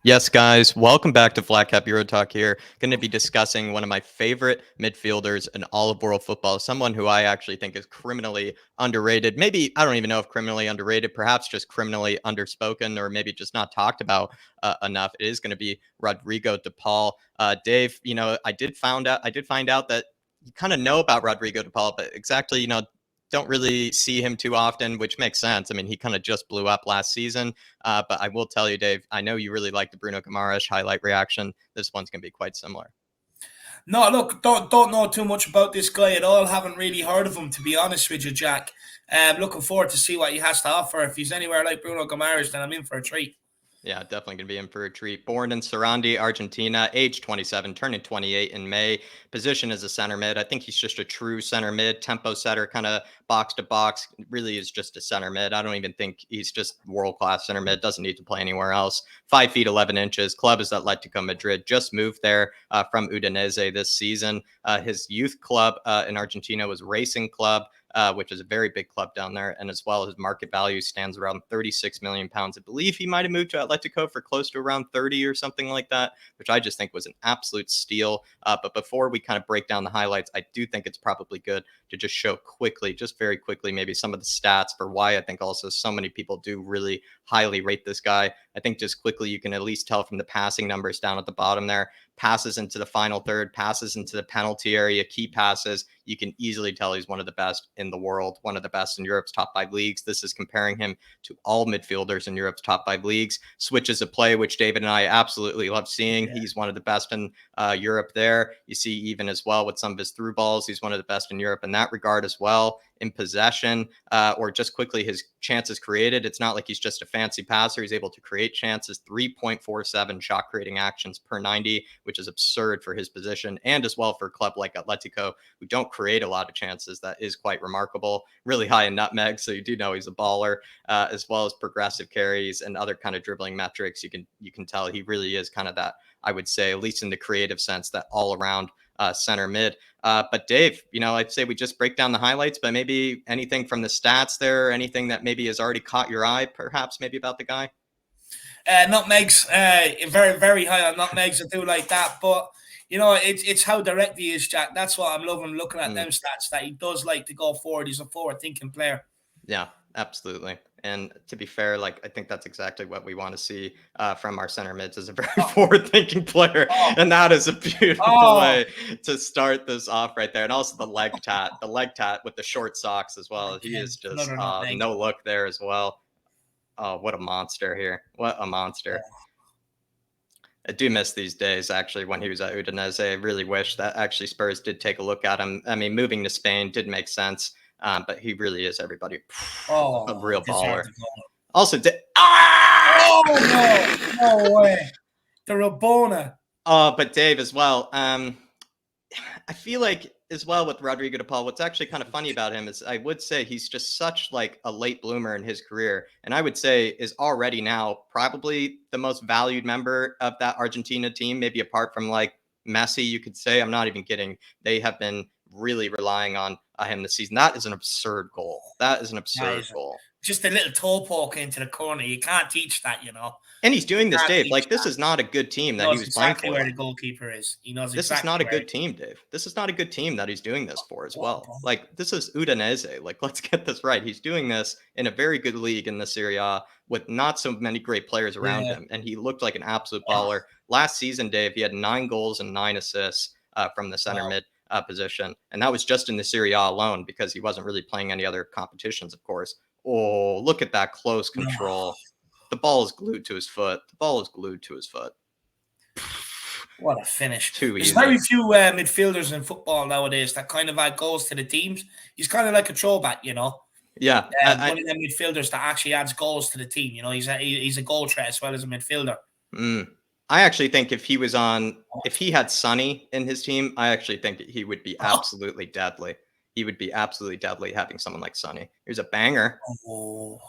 Yes, guys, welcome back to flatcapeurotalk here. Going to be discussing one of my favorite midfielders in all of world football, someone who I actually think is criminally underrated. Maybe, I don't even know if criminally underrated, perhaps just criminally underspoken, or maybe just not talked about enough. It is going to be Rodrigo de Paul. Dave, I did find out that you kind of know about Rodrigo de Paul, but exactly, don't really see him too often, which makes sense. I mean, he kind of just blew up last season. But I will tell you, Dave, I know you really like the Bruno Guimaraes highlight reaction. This one's going to be quite similar. No, look, don't know too much about this guy at all. Haven't really heard of him, to be honest with you, Jack. Looking forward to see what he has to offer. If he's anywhere like Bruno Guimaraes, then I'm in for a treat. Yeah, definitely going to be in for a treat. Born in Sarandi, Argentina, age 27, turning 28 in May. Position as a center mid. I think he's just a true center mid, tempo setter, kind of box to box. Really is just a center mid. I don't even think he's just world class center mid. Doesn't need to play anywhere else. 5 feet 11 inches. Club is Atletico Madrid. Just moved there from Udinese this season. His youth club in Argentina was Racing Club. Which is a very big club down there. And as well, his market value stands around 36 million pounds. I believe he might have moved to Atletico for close to around 30 or something like that, which I just think was an absolute steal. But before we kind of break down the highlights, I do think it's probably good to just show quickly, just very quickly, maybe some of the stats for why I think also so many people do really highly rate this guy. I think just quickly, you can at least tell from the passing numbers down at the bottom there. Passes into the final third, passes into the penalty area, key passes. You can easily tell he's one of the best in the world, one of the best in Europe's top 5 leagues. This is comparing him to all midfielders in Europe's top 5 leagues. Switches of play, which David and I absolutely love seeing. Yeah. He's one of the best in Europe there. You see, even as well with some of his through balls, he's one of the best in Europe in that regard as well. In possession, or just quickly his chances created. It's not like he's just a fancy passer. He's able to create chances, 3.47 shot creating actions per 90, which is absurd for his position. And as well for a club like Atletico, who don't create a lot of chances. That is quite remarkable. Really high in nutmeg, so you do know he's a baller, as well as progressive carries and other kind of dribbling metrics. You can tell he really is kind of that, I would say, at least in the creative sense, that all around center mid. But Dave, I'd say we just break down the highlights, but maybe anything from the stats there, anything that maybe has already caught your eye, perhaps maybe about the guy. Nutmegs, very, very high on nutmegs. I do like that, but it's how direct he is, Jack. That's what I'm loving looking at them stats. That he does like to go forward. He's a forward-thinking player. Yeah, absolutely. And to be fair, like I think that's exactly what we want to see from our center mids as a very forward-thinking player, Oh, and that is a beautiful oh, way to start this off right there. And also the leg tat with the short socks as well. He again, is just another nutmeg. no look there as well. Oh, what a monster here! What a monster! I do miss these days, actually, when he was at Udinese. I really wish that actually Spurs did take a look at him. I mean, moving to Spain did make sense, but he really is everybody. A Oh, he real baller. deserved to go. Also, Oh no, no way. The Rabona. but Dave as well. I feel like as well with Rodrigo de Paul, what's actually kind of funny about him is I would say he's just such like a late bloomer in his career. And I would say is already now probably the most valued member of that Argentina team, maybe apart from like Messi, you could say. I'm not even kidding. They have been really relying on him this season. That is an absurd goal. That is an absurd Nice. goal. Just a little toe poke into the corner. You can't teach that. And he's You doing this, can't Dave. teach Like, this that. is not a good team He that he knows was playing exactly for, where the though. goalkeeper is. He knows This is exactly not a where. good team, Dave. This is not a good team that he's doing this for as What, well. bro? Like, this is Udinese. Like, let's get this right. He's doing this in a very good league in the Serie A with not so many great players around Yeah. him. And he looked like an absolute baller. Last season, Dave, he had 9 goals and 9 assists from the center Wow. mid position. And that was just in the Serie A alone because he wasn't really playing any other competitions, of course. Oh, look at that close control. The ball is glued to his foot. The ball is glued to his foot. What a finish. Too There's easy. very few midfielders in football nowadays that kind of add goals to the teams. He's kind of like a throwback. Yeah, One of them midfielders that actually adds goals to the team. He's a goal threat as well as a midfielder. I actually think if he had Sonny in his team, I actually think he would be absolutely deadly. He would be absolutely deadly having someone like Sonny. Here's a banger. Oh.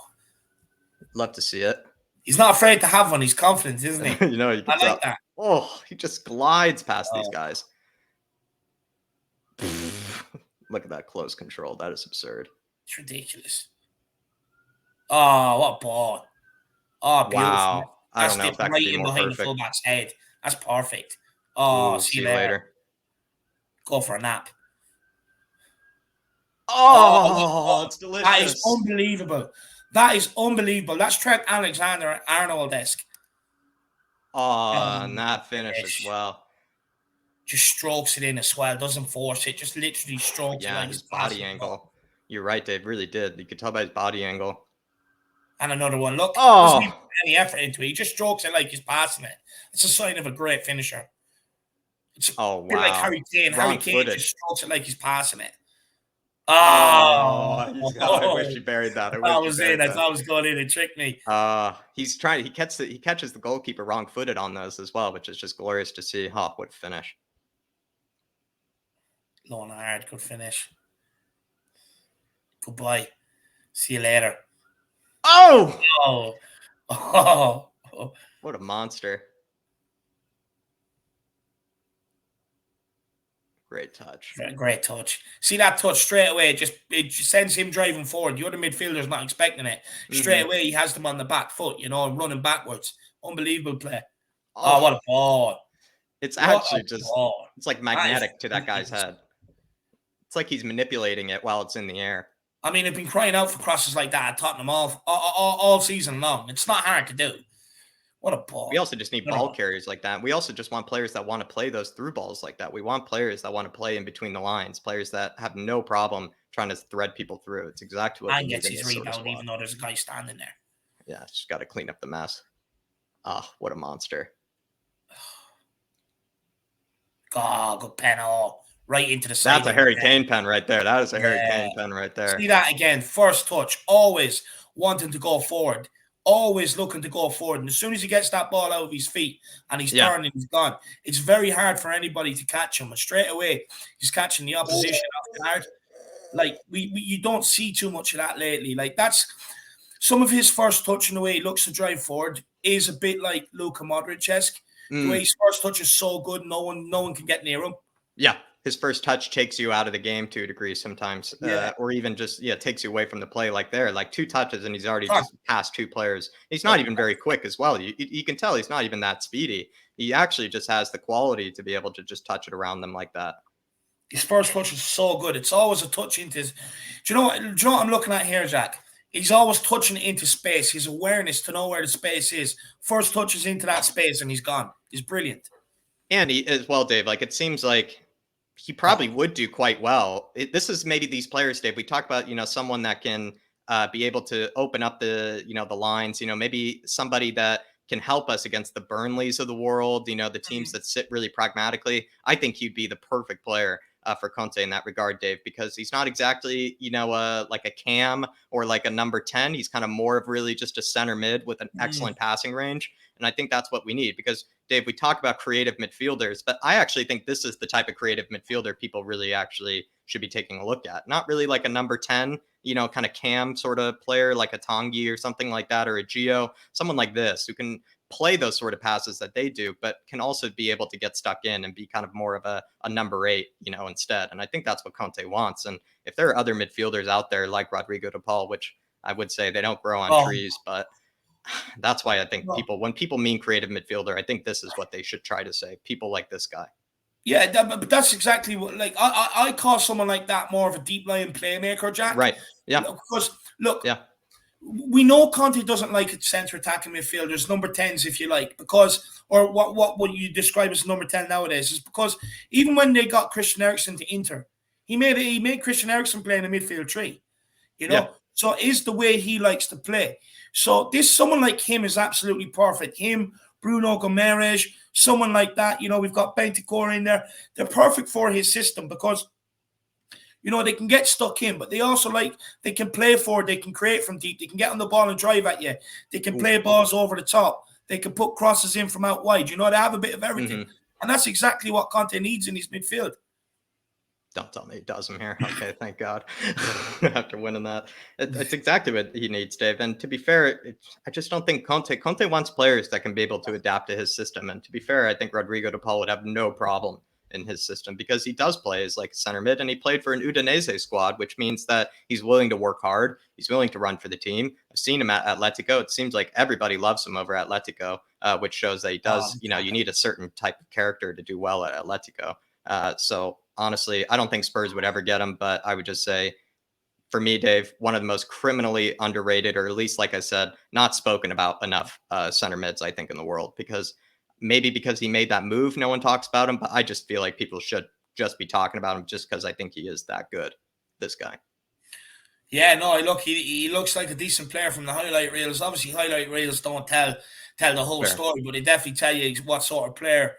Love to see it. He's not afraid to have one. He's confident, isn't he? You can I like tell. that. Oh, he just glides past these Oh, guys. Look at that close control. That is absurd. it's ridiculous. Oh, what a ball. Oh, beautiful. Wow. I That's don't know the if that could right be in more behind the perfect. fullback's head. That's perfect. Oh, Ooh, see see you you later. later. Go for a nap. Oh, Oh, it's that is delicious. unbelievable. That is unbelievable. That's Trent Alexander-Arnold-esque. Oh, and Oh, that finish as finish. well. Just strokes it in as well. Doesn't force it. Just literally Oh, strokes it yeah, like his he's body passing it up. angle. You're right, Dave. Really did. You could tell by his body angle. And another one. Look, doesn't even Oh, put any effort into it. He just strokes it like he's passing it. It's a sign of a great finisher. It's a oh, bit like wow. Harry Kane. Harry Wrong Kane footed. just strokes it like he's passing it. Oh, Oh, oh, I wish he buried that. I wish that he was in. buried I that. thought it was going in. It tricked me. He's trying. He catches the goalkeeper wrong footed on those as well, which is just glorious to see. Oh, what finish! Low and hard. Good finish. Goodbye. See you later. Oh, Oh, oh, what a monster! Great touch. great touch. See that touch straight away. It just sends him driving forward. The other midfielder's not expecting it. Straight Hmm. away, he has them on the back foot, and running backwards. Unbelievable play. Oh, what a Oh, ball! it's What a actually just. ball! It's like That is magnetic to that guy's ridiculous. head. It's like he's manipulating it while it's in the air. I mean, they've been crying out for crosses like that at Tottenham all season long. It's not hard to do. What a We ball! also just need ball Incredible. carriers like that. We also just want players that want to play those through balls like that. We want players that want to play in between the lines, players that have no problem trying to thread people through. It's exactly what we And need gets in his this sort of rebound, squad. even though there's a guy standing there. Yeah, just got to clean up the mess. Ah, what a monster. God, good pen. Oh, right into the side That's a of the Harry net. Kane pen right there. That is a Harry Yeah. Kane pen right See there. that again. First touch, always wanting to go forward, always looking to go forward. And as soon as he gets that ball out of his feet and he's Yeah. turning, he's gone. It's very hard for anybody to catch him. And straight away, he's catching the opposition off guard. Like you don't see too much of that lately. Like that's some of his first touch and the way he looks to drive forward is a bit like Luka Modric-esque. The way Mm, his first touch is so good, no one can get near him. yeah. His first touch takes you out of the game to a degree sometimes, Yeah. or even just, yeah, takes you away from the play like there. Like two touches and he's already Fuck. just passed two players. He's not Look, even very quick as well. You can tell he's not even that speedy. He actually just has the quality to be able to just touch it around them like that. his first touch is so good. It's always a touch into his. Do you know what I'm looking at here, Jack? He's always touching into space. His awareness to know where the space is. First touches into that space and he's gone. He's brilliant. And he as well, Dave. Like it seems like he probably Oh, would do quite well. This is maybe these players, Dave. We talk about someone that can be able to open up the lines. Maybe somebody that can help us against the Burnleys of the world. The teams mm, that sit really pragmatically. I think he'd be the perfect player. For Conte in that regard, Dave, because he's not exactly, like a cam or like a number 10. He's kind of more of really just a center mid with an mm, excellent passing range. And I think that's what we need because Dave, we talk about creative midfielders, but I actually think this is the type of creative midfielder people really actually should be taking a look at. Not really like a number 10, kind of cam sort of player like a Tanguy or something like that, or a Gio, someone like this who can play those sort of passes that they do, but can also be able to get stuck in and be kind of more of a number 8, instead. And I think that's what Conte wants. And if there are other midfielders out there like Rodrigo de Paul, which I would say they don't grow on oh, trees, but that's why I think no. when people mean creative midfielder, I think this is what they should try to say. People like this guy. Yeah, but that's exactly what. Like I call someone like that more of a deep line playmaker, Jack. Right. Yeah. Because look, Yeah. we know Conte doesn't like centre attacking midfielders, number 10s, if you like, because or what would you describe as number 10 nowadays is because even when they got Christian Eriksen to Inter, he made Christian Eriksen play in a midfield three, you Yeah. know. So it is the way he likes to play. So this someone like him is absolutely perfect. Him, Bruno Gomes, someone like that. We've got Bentancur in there. They're perfect for his system because they can get stuck in, but they can play forward, they can create from deep, they can get on the ball and drive at you, they can Ooh. play balls over the top, they can put crosses in from out wide. They have a bit of everything. Hmm. And that's exactly what Conte needs in his midfield. Don't tell me he does him here. Okay, thank God. After winning that, it's exactly what he needs, Dave. And to be fair, I just don't think Conte wants players that can be able to adapt to his system. And to be fair, I think Rodrigo de Paul would have no problem in his system, because he does play as like center mid, and he played for an Udinese squad, which means that he's willing to work hard. He's willing to run for the team. I've seen him at Atletico. It seems like everybody loves him over at Atletico, which shows that he does, you need a certain type of character to do well at Atletico. So honestly, I don't think Spurs would ever get him, but I would just say, for me, Dave, one of the most criminally underrated, or at least, like I said, not spoken about enough center mids, I think, in the world. Because maybe because he made that move, no one talks about him. But I just feel like people should just be talking about him, just because I think he is that good. This guy. Yeah, no, look, he looks like a decent player from the highlight reels. Obviously, highlight reels don't tell the whole Fair. story, but they definitely tell you what sort of player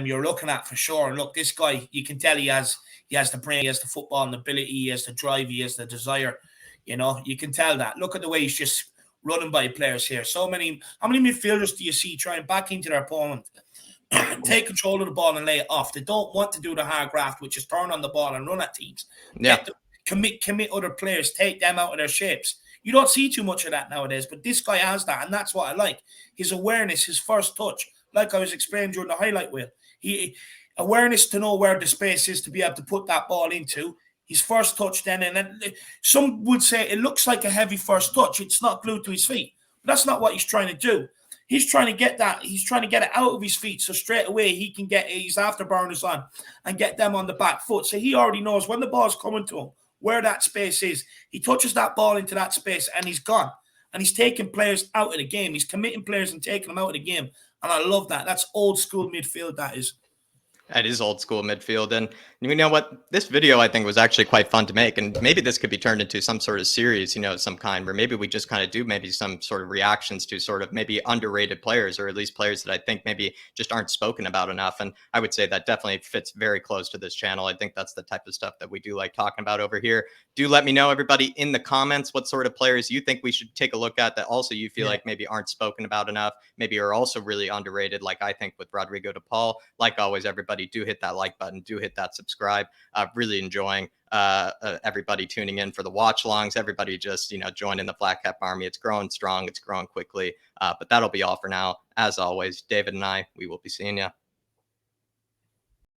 you're looking at for sure. And look, this guy, you can tell he has the brain, he has the football and ability, he has the drive, he has the desire. You know, you can tell that. Look at the way he's just running by players here. How many midfielders do you see trying back into their opponent, take control of the ball and lay it off? They don't want to do the hard graft, which is turn on the ball and run at teams. Yeah. Commit other players, take them out of their shapes. You don't see too much of that nowadays, but this guy has that, and that's what I like. His awareness, his first touch, like I was explaining during the highlight wheel. Awareness to know where the space is to be able to put that ball into. His first touch then, and then some would say it looks like a heavy first touch. It's not glued to his feet. But that's not what he's trying to do. He's trying to get that. He's trying to get it out of his feet, so straight away he can get his afterburners on and get them on the back foot. So he already knows when the ball's coming to him, where that space is. He touches that ball into that space and he's gone. And he's taking players out of the game. He's committing players and taking them out of the game. And I love that. That's old school midfield, that is. That is old school midfield. And you know what? This video, I think, was actually quite fun to make. And maybe this could be turned into some sort of series, some kind, where maybe we just kind of do maybe some sort of reactions to sort of maybe underrated players, or at least players that I think maybe just aren't spoken about enough. And I would say that definitely fits very close to this channel. I think that's the type of stuff that we do like talking about over here. Do let me know, everybody, in the comments, what sort of players you think we should take a look at that also you feel like maybe aren't spoken about enough, maybe are also really underrated, like I think with Rodrigo de Paul. Like always, everybody, do hit that like button, do hit that subscribe. Really enjoying everybody tuning in for the watch longs, everybody just joining the Flat Cap army. It's growing strong, it's growing quickly, but that'll be all for now. As always, David and I, we will be seeing you